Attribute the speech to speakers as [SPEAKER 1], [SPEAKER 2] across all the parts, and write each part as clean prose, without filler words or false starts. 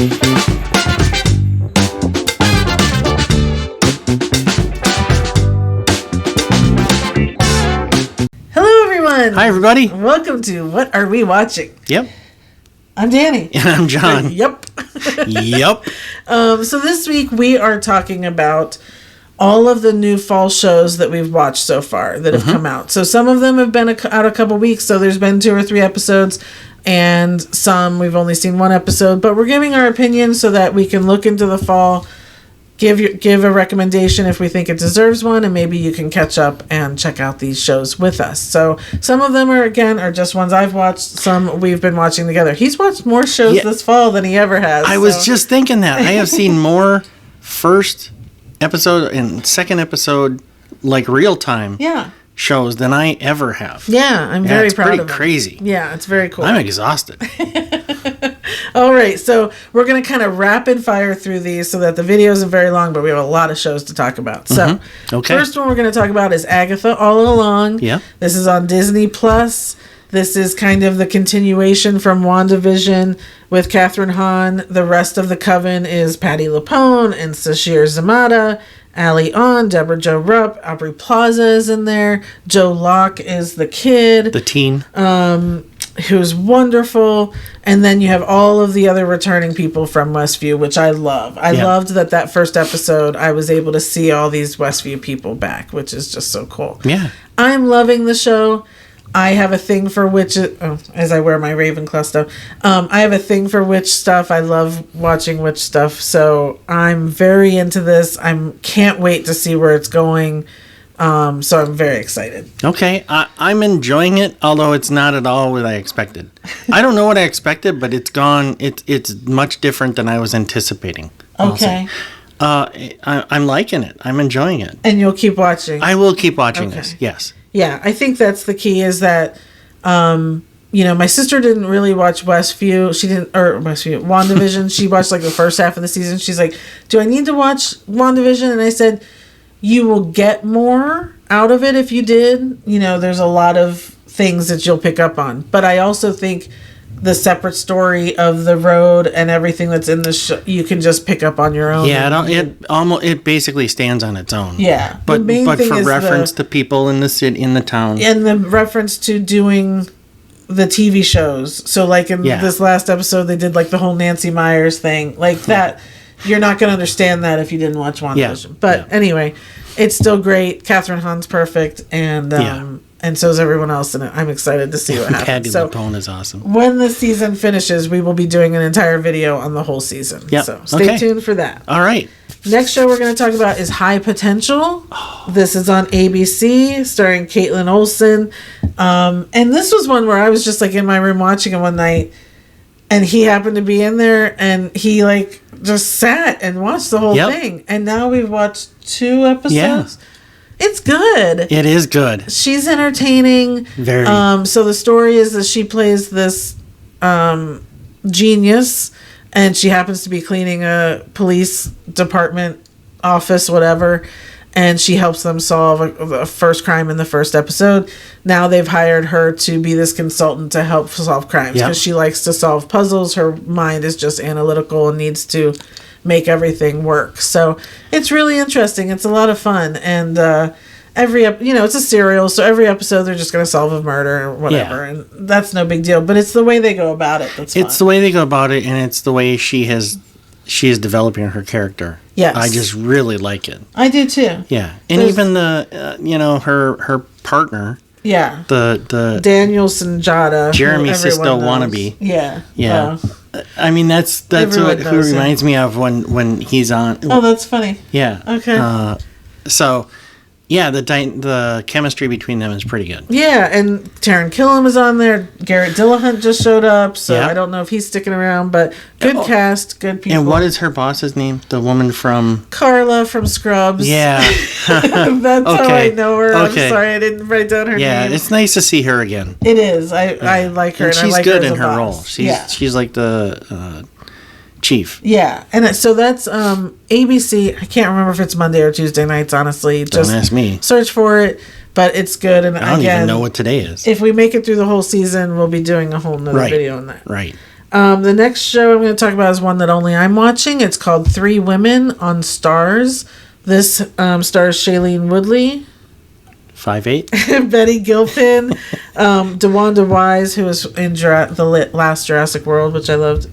[SPEAKER 1] Hi, everybody.
[SPEAKER 2] Welcome to What Are We Watching?
[SPEAKER 1] Yep.
[SPEAKER 2] I'm Danny.
[SPEAKER 1] And I'm John.
[SPEAKER 2] Yep.
[SPEAKER 1] Yep.
[SPEAKER 2] So this week we are talking about all of the new fall shows that we've watched so far that have come out. So some of them have been out a couple weeks, so there's been 2 or 3 episodes, and some we've only seen 1 episode, but we're giving our opinion so that we can look into the fall, give a recommendation if we think it deserves one, and maybe you can catch up and check out these shows with us. So some of them are just ones I've watched, some we've been watching together. He's watched more shows this fall than he ever has.
[SPEAKER 1] I was just thinking that. I have seen more first episode and second episode, like real time shows than I ever have.
[SPEAKER 2] Yeah, I'm very proud of it.
[SPEAKER 1] It's pretty crazy.
[SPEAKER 2] Yeah, it's very cool.
[SPEAKER 1] I'm exhausted.
[SPEAKER 2] All right, so we're going to kind of rapid fire through these so that the video isn't very long, but we have a lot of shows to talk about. So, first one we're going to talk about is Agatha All Along.
[SPEAKER 1] Yeah.
[SPEAKER 2] This is on Disney+. This is kind of the continuation from WandaVision with Catherine Hahn. The rest of the coven is Patti LuPone and Sashir Zamata, Ali On, Deborah Jo Rupp, Aubrey Plaza is in there. Joe Locke is the kid.
[SPEAKER 1] The teen.
[SPEAKER 2] Who's wonderful. And then you have all of the other returning people from Westview, which I love. I loved that first episode I was able to see all these Westview people back, which is just so cool.
[SPEAKER 1] Yeah.
[SPEAKER 2] I'm loving the show. I have a thing for witch, as I wear my Ravenclaw stuff. I have a thing for witch stuff. I love watching witch stuff. So I'm very into this. I can't wait to see where it's going. So I'm very excited.
[SPEAKER 1] Okay, I'm enjoying it, although it's not at all what I expected. I don't know what I expected, but it's gone. It's much different than I was anticipating.
[SPEAKER 2] Okay.
[SPEAKER 1] I'm liking it. I'm enjoying it.
[SPEAKER 2] And you'll keep watching?
[SPEAKER 1] I will keep watching this, yes.
[SPEAKER 2] Yeah, I think that's the key is that, my sister didn't really watch WandaVision. She watched like the first half of the season. She's like, do I need to watch WandaVision? And I said, you will get more out of it if you did. There's a lot of things that you'll pick up on. But I also think the separate story of the road and everything that's in the show, you can just pick up on your own.
[SPEAKER 1] Yeah, it basically stands on its own.
[SPEAKER 2] Yeah,
[SPEAKER 1] but for reference to people in the city, in the town,
[SPEAKER 2] and the reference to doing the TV shows. So, like in this last episode, they did like the whole Nancy Myers thing, like that. You're not going to understand that if you didn't watch WandaVision. Yeah. But anyway, it's still great. Catherine Hahn's perfect, and so is everyone else in it. I'm excited to see what happens.
[SPEAKER 1] Patti LuPone is awesome.
[SPEAKER 2] When the season finishes, we will be doing an entire video on the whole season. Yep. So stay tuned for that.
[SPEAKER 1] All right.
[SPEAKER 2] Next show we're going to talk about is High Potential. Oh. This is on ABC, starring Caitlin Olsen. And this was one where I was just like in my room watching it one night, and he happened to be in there, and he like just sat and watched the whole thing. And now we've watched 2 episodes. Yeah. It's good.
[SPEAKER 1] It is good.
[SPEAKER 2] She's entertaining.
[SPEAKER 1] Very.
[SPEAKER 2] So the story is that she plays this genius, and she happens to be cleaning a police department office, whatever, and she helps them solve a first crime in the first episode. Now they've hired her to be this consultant to help solve crimes because she likes to solve puzzles. Her mind is just analytical and needs to make everything work. So it's really interesting. It's a lot of fun. And it's a serial, so every episode they're just going to solve a murder or whatever. And that's no big deal. But it's the way they go about it that's fun.
[SPEAKER 1] It's the way they go about it, and it's the way she is developing her character.
[SPEAKER 2] Yes.
[SPEAKER 1] I just really like it.
[SPEAKER 2] I do too.
[SPEAKER 1] Yeah. And even the, her partner.
[SPEAKER 2] Yeah.
[SPEAKER 1] The
[SPEAKER 2] Daniel Sanjata.
[SPEAKER 1] Jeremy Sisto wannabe.
[SPEAKER 2] Yeah.
[SPEAKER 1] Yeah. I mean, that's who reminds me of when he's on.
[SPEAKER 2] Oh, that's funny.
[SPEAKER 1] Yeah.
[SPEAKER 2] Okay.
[SPEAKER 1] So, yeah, the chemistry between them is pretty good.
[SPEAKER 2] Yeah, and Taron Killam is on there. Garrett Dillahunt just showed up, so I don't know if he's sticking around, but good cast, good people.
[SPEAKER 1] And what is her boss's name? The woman from...
[SPEAKER 2] Carla from Scrubs.
[SPEAKER 1] Yeah.
[SPEAKER 2] That's how I know her. Okay. I'm sorry, I didn't write down her name.
[SPEAKER 1] Yeah, it's nice to see her again.
[SPEAKER 2] It is. I like her, and
[SPEAKER 1] she's
[SPEAKER 2] I like
[SPEAKER 1] good
[SPEAKER 2] her
[SPEAKER 1] in her role.
[SPEAKER 2] She's
[SPEAKER 1] she's like the... chief.
[SPEAKER 2] Yeah, and so that's ABC. I can't remember if it's Monday or Tuesday nights, honestly.
[SPEAKER 1] Don't ask me.
[SPEAKER 2] Search for it, but it's good. And
[SPEAKER 1] I don't even know what today is.
[SPEAKER 2] If we make it through the whole season, we'll be doing a whole nother video on that.
[SPEAKER 1] Right.
[SPEAKER 2] The next show I'm going to talk about is one that only I'm watching. It's called 3 Women on Stars. This stars Shailene Woodley,
[SPEAKER 1] 5'8",
[SPEAKER 2] Betty Gilpin, DeWanda Wise, who was in the last Jurassic World, which I loved.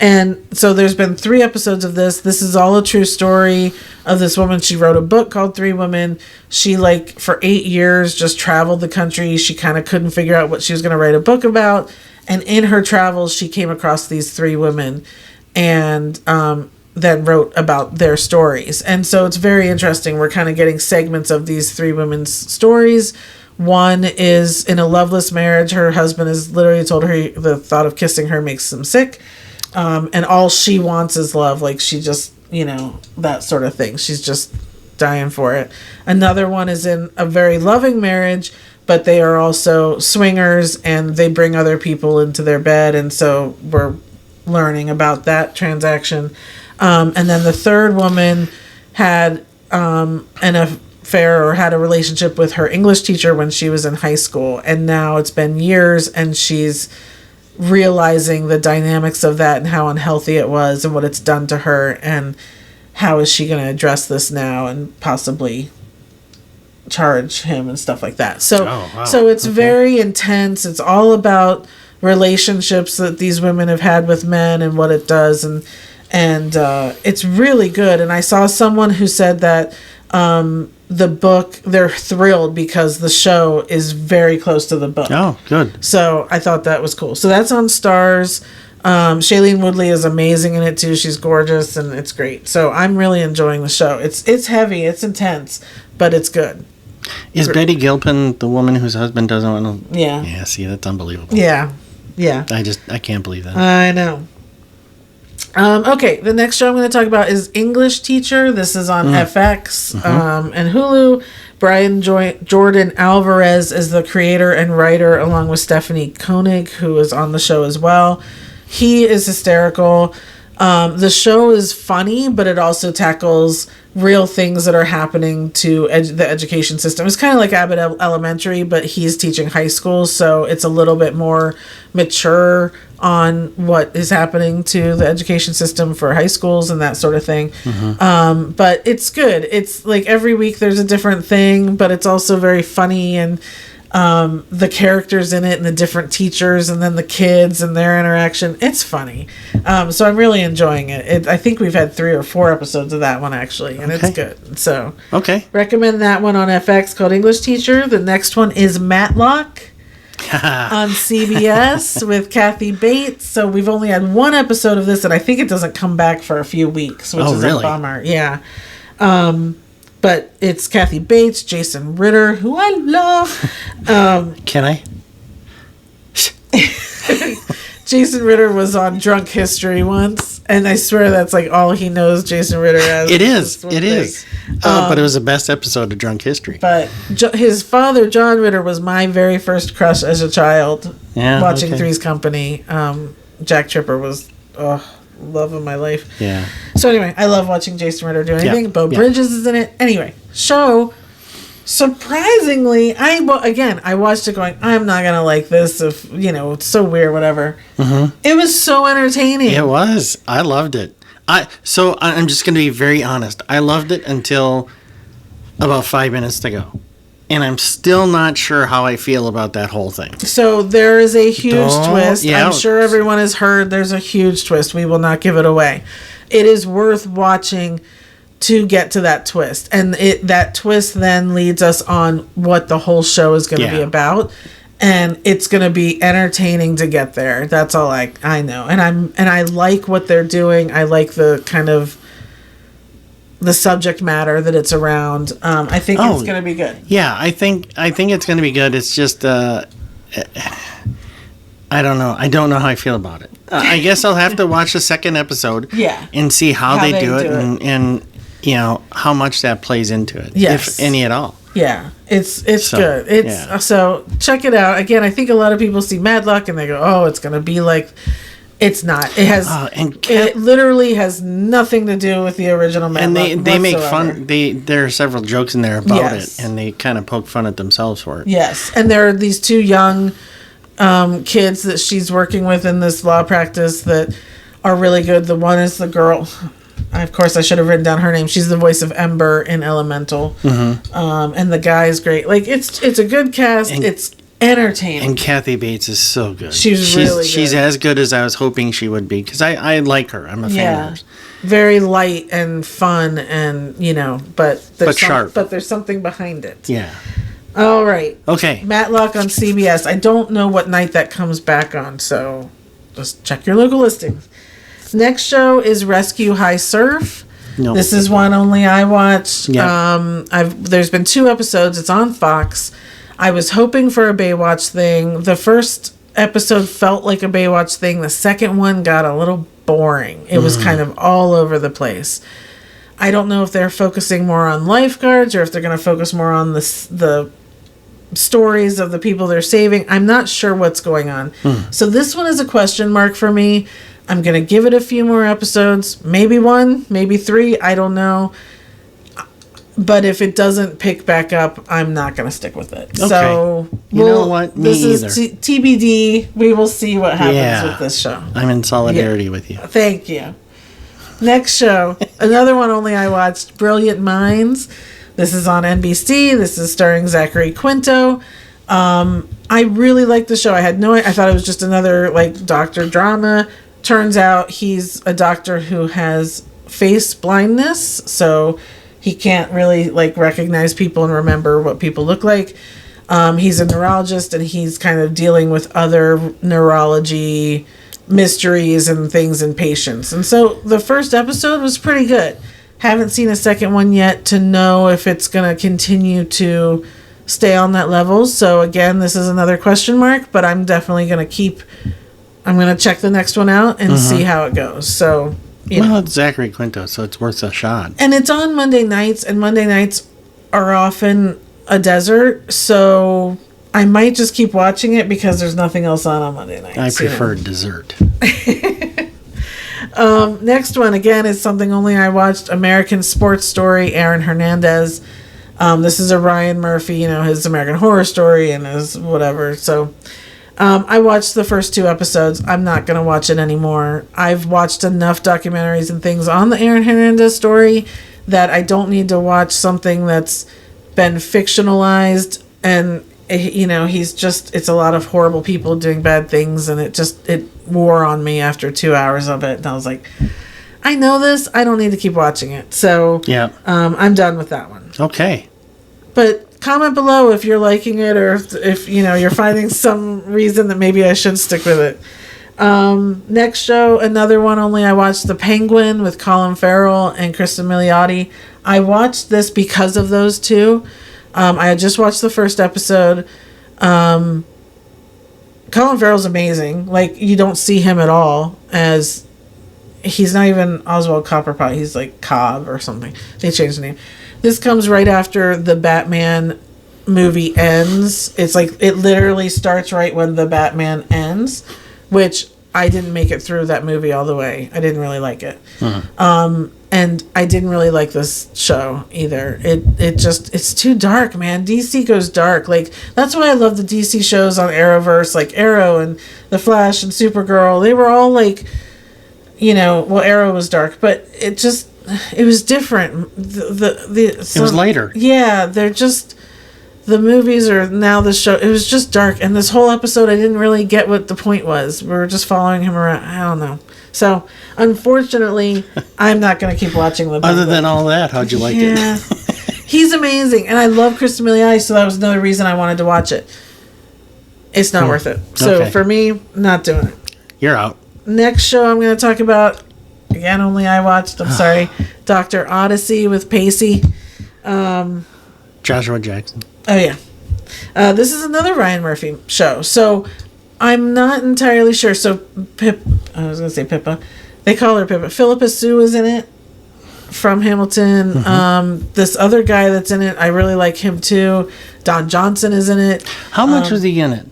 [SPEAKER 2] And so there's been 3 episodes of this. This is all a true story of this woman. She wrote a book called 3 Women. She, like, for 8 years just traveled the country. She kind of couldn't figure out what she was going to write a book about. And in her travels, she came across these 3 women and then wrote about their stories. And so it's very interesting. We're kind of getting segments of these 3 women's stories. One is in a loveless marriage. Her husband has literally told her the thought of kissing her makes him sick. And all she wants is love. Like, she just, that sort of thing. She's just dying for it. Another one is in a very loving marriage, but they are also swingers and they bring other people into their bed. And so we're learning about that transaction. And then the third woman had an affair or had a relationship with her English teacher when she was in high school. And now it's been years and she's realizing the dynamics of that and how unhealthy it was and what it's done to her, and how is she going to address this now and possibly charge him and stuff like that. So it's very intense. It's all about relationships that these women have had with men and what it does, and it's really good. And I saw someone who said that the book, they're thrilled because the show is very close to the book.
[SPEAKER 1] Oh, good.
[SPEAKER 2] So I thought that was cool. So that's on Stars. Shailene Woodley is amazing in it too. She's gorgeous and it's great. So I'm really enjoying the show. It's heavy, it's intense, but it's good.
[SPEAKER 1] Is Betty Gilpin the woman whose husband doesn't want to?
[SPEAKER 2] Yeah.
[SPEAKER 1] Yeah, see, that's unbelievable.
[SPEAKER 2] Yeah.
[SPEAKER 1] I can't believe that.
[SPEAKER 2] I know. Okay, the next show I'm going to talk about is English Teacher. This is on FX and Hulu. Brian Jordan Alvarez is the creator and writer, along with Stephanie Koenig, who is on the show as well. He is hysterical. The show is funny, but it also tackles real things that are happening to the education system. It's kind of like Abbott Elementary, but he's teaching high school, so it's a little bit more mature on what is happening to the education system for high schools and that sort of thing. But it's good. It's like every week there's a different thing, but it's also very funny, and the characters in it and the different teachers and then the kids and their interaction. It's funny. So I'm really enjoying it. I think we've had 3 or 4 episodes of that one actually, and it's good. So recommend that one on FX, called English Teacher. The next one is Matlock on CBS with Kathy Bates. So we've only had 1 episode of this, and I think it doesn't come back for a few weeks, which is a bummer. Yeah. But it's Kathy Bates, Jason Ritter, who I love.
[SPEAKER 1] Can I?
[SPEAKER 2] Jason Ritter was on Drunk History once, and I swear that's like all he knows Jason Ritter as.
[SPEAKER 1] It is. But it was the best episode of Drunk History.
[SPEAKER 2] But his father, John Ritter, was my very first crush as a child. Watching Three's Company. Jack Tripper was love of my life.
[SPEAKER 1] Yeah.
[SPEAKER 2] So anyway, I love watching Jason Ritter do anything. Bo Bridges is in it. Anyway, show. Surprisingly, I watched it going, I'm not going to like this if, it's so weird, whatever. It was so entertaining.
[SPEAKER 1] It was. I loved it. I'm just going to be very honest. I loved it until about 5 minutes to go. And I'm still not sure how I feel about that whole thing.
[SPEAKER 2] So there is a huge twist. Yeah. I'm sure everyone has heard there's a huge twist. We will not give it away. It is worth watching to get to that twist. And that twist then leads us on what the whole show is going to be about. And it's going to be entertaining to get there. That's all I know. And I like what they're doing. I like the kind of the subject matter that it's around. I think it's going to be good.
[SPEAKER 1] Yeah, I think it's going to be good. It's just I don't know. I don't know how I feel about it. I guess I'll have to watch the second episode. And see how they do it and how much that plays into it, if any at all.
[SPEAKER 2] Yeah, it's good. So check it out. Again, I think a lot of people see Matlock and they go, "Oh, it's going to be like." It's not. It has. It literally has nothing to do with the original Matlock.
[SPEAKER 1] And they make fun. There are several jokes in there about it, and they kind of poke fun at themselves for it.
[SPEAKER 2] Yes, and there are these 2 young kids that she's working with in this law practice that are really good. The one is the girl. Of course, I should have written down her name. She's the voice of Ember in Elemental. And the guy is great. Like, it's a good cast. It's entertaining.
[SPEAKER 1] And Kathy Bates is so good.
[SPEAKER 2] She's really good.
[SPEAKER 1] She's as good as I was hoping she would be, because I like her. I'm a fan of hers.
[SPEAKER 2] Very light and fun, and but
[SPEAKER 1] sharp.
[SPEAKER 2] But there's something behind it.
[SPEAKER 1] Yeah.
[SPEAKER 2] All right.
[SPEAKER 1] Okay.
[SPEAKER 2] Matlock on CBS. I don't know what night that comes back on, so just check your local listings. Next show is Rescue High Surf.
[SPEAKER 1] No.
[SPEAKER 2] This is one only I watched.
[SPEAKER 1] Yeah.
[SPEAKER 2] There's been 2 episodes. It's on Fox. I was hoping for a Baywatch thing. The first episode felt like a Baywatch thing. The second one got a little boring. It was kind of all over the place. I don't know if they're focusing more on lifeguards or if they're going to focus more on the stories of the people they're saving. I'm not sure what's going on. So this one is a question mark for me. I'm going to give it a few more episodes. Maybe 1, maybe 3. I don't know. But if it doesn't pick back up, I'm not going to stick with it.
[SPEAKER 1] Okay.
[SPEAKER 2] So,
[SPEAKER 1] you know what? Me
[SPEAKER 2] this
[SPEAKER 1] either.
[SPEAKER 2] is TBD. We will see what happens with this show.
[SPEAKER 1] I'm in solidarity with you.
[SPEAKER 2] Thank you. Next show, another one only I watched, Brilliant Minds. This is on NBC. This is starring Zachary Quinto. I really liked the show. I thought it was just another doctor drama. Turns out he's a doctor who has face blindness, so he can't really recognize people and remember what people look like. He's a neurologist, and he's kind of dealing with other neurology mysteries and things in patients. And so the first episode was pretty good. Haven't seen a second one yet to know if it's going to continue to stay on that level. So again, this is another question mark, but I'm definitely going to I'm going to check the next one out and see how it goes. So,
[SPEAKER 1] it's Zachary Quinto, so it's worth a shot.
[SPEAKER 2] And it's on Monday nights, and Monday nights are often a desert, so I might just keep watching it because there's nothing else on Monday nights.
[SPEAKER 1] I prefer dessert.
[SPEAKER 2] Next one, again, is something only I watched, American Sports Story, Aaron Hernandez. This is a Ryan Murphy, his American Horror Story and his whatever. So I watched the first 2 episodes. I'm not going to watch it anymore. I've watched enough documentaries and things on the Aaron Hernandez story that I don't need to watch something that's been fictionalized, and it's a lot of horrible people doing bad things, and it wore on me after 2 hours of it, and I was like, I know this, I don't need to keep watching it. So I'm done with that one.
[SPEAKER 1] Okay.
[SPEAKER 2] But comment below if you're liking it, or if you're finding some reason that maybe I should stick with it. Next show, another one only I watched, The Penguin with Colin Farrell and Kristen Milioti. I watched this because of those 2. I had just watched the first episode. Colin Farrell's amazing. You don't see him at all as... He's not even Oswald Copperpot. He's Cobb or something. They changed the name. This comes right after the Batman movie ends. It's it literally starts right when the Batman ends, which I didn't make it through that movie all the way. I didn't really like it. And I didn't really like this show either. It's too dark, man. DC goes dark. That's why I love the DC shows on Arrowverse, like Arrow and The Flash and Supergirl. They were all Arrow was dark, but it was different. It
[SPEAKER 1] was lighter.
[SPEAKER 2] Yeah, they're just... The movies are now the show. It was just dark. And this whole episode, I didn't really get what the point was. We were just following him around. I don't know. So, unfortunately, I'm not going to keep watching the
[SPEAKER 1] Other than all that, how'd you like it?
[SPEAKER 2] He's amazing. And I love Kristen Milioti, so that was another reason I wanted to watch it. It's not worth it. So, for me, not doing it.
[SPEAKER 1] You're out.
[SPEAKER 2] Next show I'm going to talk about, again, only I watched, I'm sorry, Dr. Odyssey with Pacey.
[SPEAKER 1] Joshua Jackson.
[SPEAKER 2] Oh, yeah. This is another Ryan Murphy show. So, I'm not entirely sure. So, I was going to say Pippa. They call her Pippa. Philippa Sue is in it from Hamilton. This other guy that's in it, I really like him too. Don Johnson is in it.
[SPEAKER 1] How much was he in it,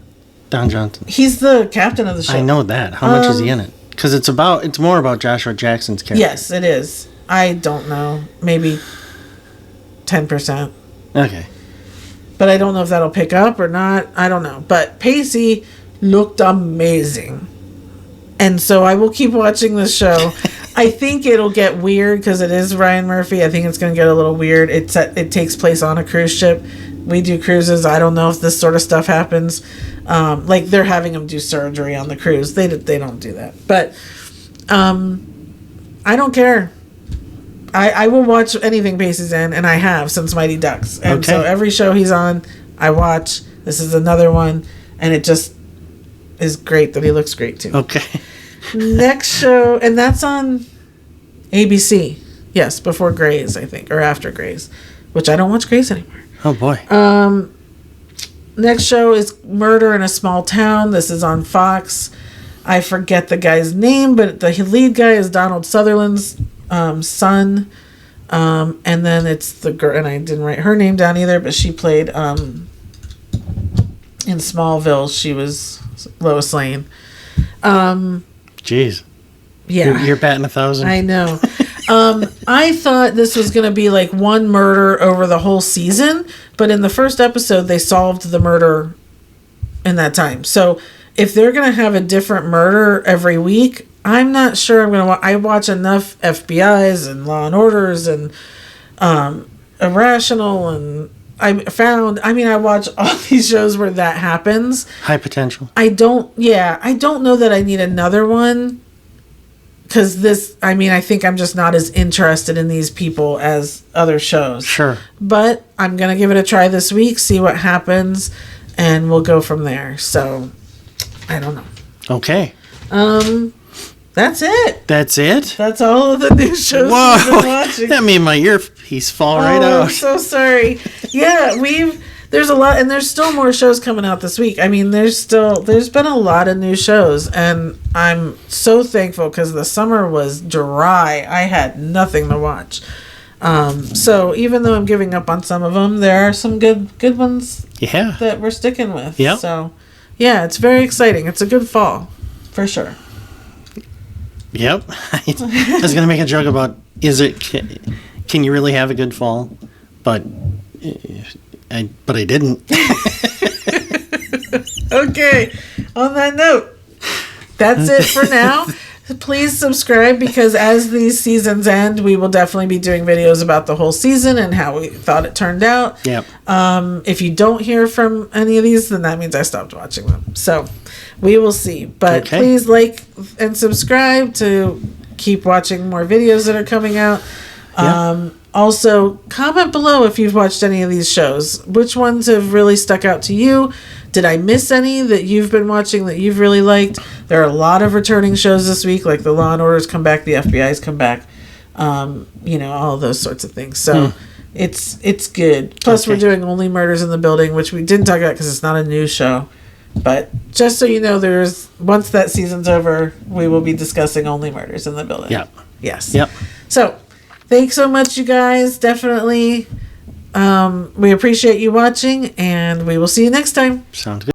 [SPEAKER 1] Don Johnson?
[SPEAKER 2] He's the captain of the show.
[SPEAKER 1] I know that. How much is he in it? Because it's more about Joshua Jackson's character.
[SPEAKER 2] Yes, it is. I don't know. Maybe 10%.
[SPEAKER 1] Okay.
[SPEAKER 2] But I don't know if that'll pick up or not. I don't know. But Pacey looked amazing. And so I will keep watching this show. I think it'll get weird because it is Ryan Murphy. I think it's going to get a little weird. It takes place on a cruise ship. We do cruises. I don't know if this sort of stuff happens. Like they're having him do surgery on the cruise. They don't do that. But I don't care. I will watch anything Pacey's in, and I have since Mighty Ducks. And so every show he's on, I watch. This is another one, and it just is great that he looks great too.
[SPEAKER 1] Okay.
[SPEAKER 2] Next show, and that's on ABC. Yes, before Grey's, I think, or after Grey's, which I don't watch Grey's anymore.
[SPEAKER 1] Oh boy.
[SPEAKER 2] Next show is Murder in a Small Town. This is on Fox. I forget the guy's name, but the lead guy is Donald Sutherland's son. And then it's the girl, and I didn't write her name down either, but she played in Smallville. She was Lois Lane.
[SPEAKER 1] Jeez.
[SPEAKER 2] Yeah.
[SPEAKER 1] You're batting 1,000.
[SPEAKER 2] I know. I thought this was going to be like one murder over the whole season, but in the first episode, they solved the murder in that time. So if they're going to have a different murder every week, I'm not sure I'm going to I watch enough FBI's and Law and Orders and Irrational, and I watch all these shows where that happens.
[SPEAKER 1] High Potential.
[SPEAKER 2] I don't know that I need another one. Because I think I'm just not as interested in these people as other shows.
[SPEAKER 1] Sure.
[SPEAKER 2] But I'm going to give it a try this week, see what happens, and we'll go from there. So, I don't know.
[SPEAKER 1] Okay.
[SPEAKER 2] That's it.
[SPEAKER 1] That's it?
[SPEAKER 2] That's all of the new shows we've been watching.
[SPEAKER 1] That made my earpiece fall right out.
[SPEAKER 2] I'm so sorry. Yeah, there's a lot, and there's still more shows coming out this week. I mean, there's been a lot of new shows, and I'm so thankful because the summer was dry. I had nothing to watch. So even though I'm giving up on some of them, there are some good ones that we're sticking with.
[SPEAKER 1] Yeah.
[SPEAKER 2] So, yeah, it's very exciting. It's a good fall, for sure.
[SPEAKER 1] Yep. I was going to make a joke about, can you really have a good fall? But I didn't.
[SPEAKER 2] Okay. On that note, that's it for now. Please subscribe, because as these seasons end, we will definitely be doing videos about the whole season and how we thought it turned out.
[SPEAKER 1] Yep.
[SPEAKER 2] If you don't hear from any of these, then that means I stopped watching them. So we will see. But please like and subscribe to keep watching more videos that are coming out. Yep. Also, comment below if you've watched any of these shows. Which ones have really stuck out to you? Did I miss any that you've been watching that you've really liked? There are a lot of returning shows this week, like the Law and Orders come back, the FBI's come back, all of those sorts of things. So it's good. Plus, we're doing Only Murders in the Building, which we didn't talk about because it's not a new show. But just so you know, once that season's over, we will be discussing Only Murders in the Building.
[SPEAKER 1] Yep.
[SPEAKER 2] Yes.
[SPEAKER 1] Yep.
[SPEAKER 2] So, thanks so much, you guys. Definitely, we appreciate you watching, and we will see you next time.
[SPEAKER 1] Sounds good.